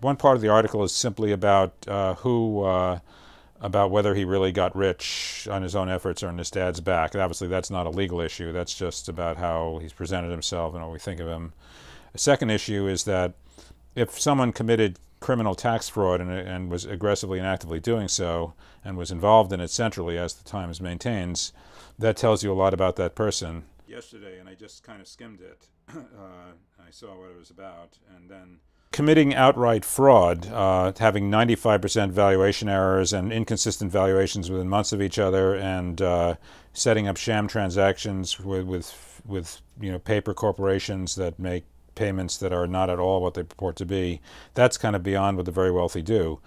one part of the article is simply about about whether he really got rich on his own efforts or on his dad's back. Obviously, that's not a legal issue. That's just about how he's presented himself and what we think of him. A second issue is that if someone committed criminal tax fraud and was aggressively and actively doing so and was involved in it centrally, as the Times maintains, that tells you a lot about that person. Yesterday, and I just kind of skimmed it. I saw what it was about, and then committing outright fraud, having 95% valuation errors and inconsistent valuations within months of each other, and setting up sham transactions with paper corporations that make payments that are not at all what they purport to be. That's kind of beyond what the very wealthy do.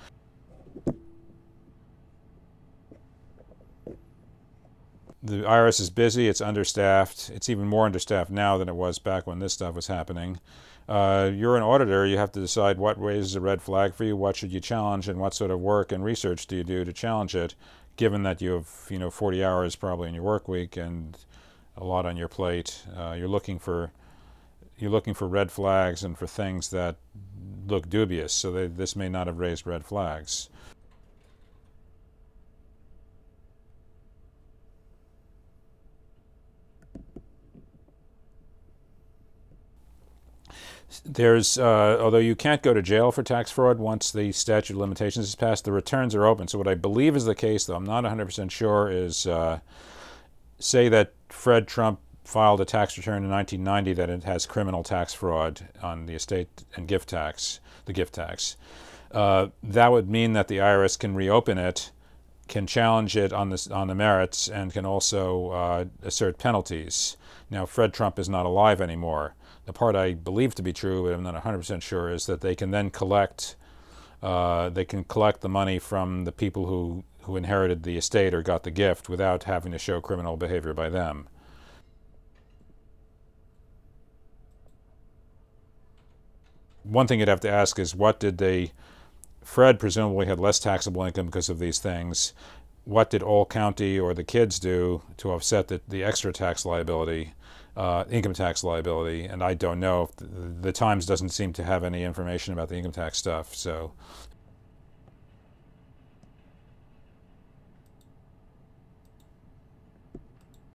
The IRS is busy, it's understaffed. It's even more understaffed now than it was back when this stuff was happening. You're an auditor, you have to decide what raises a red flag for you, what should you challenge, and what sort of work and research do you do to challenge it, given that you have 40 hours probably in your work week and a lot on your plate. You're looking for red flags and for things that look dubious, so this may not have raised red flags. There's, although you can't go to jail for tax fraud once the statute of limitations is passed, the returns are open. So what I believe is the case, though I'm not 100% sure, is say that Fred Trump filed a tax return in 1990 that it has criminal tax fraud on the estate and gift tax, the gift tax. That would mean that the IRS can reopen it, can challenge it on the merits, and can also assert penalties. Now, Fred Trump is not alive anymore. The part I believe to be true, but I'm not 100% sure, is that they can then collect the money from the people who inherited the estate or got the gift without having to show criminal behavior by them. One thing you'd have to ask is, Fred presumably had less taxable income because of these things. What did All County or the kids do to offset the extra tax liability, income tax liability? And I don't know. The Times doesn't seem to have any information about the income tax stuff. So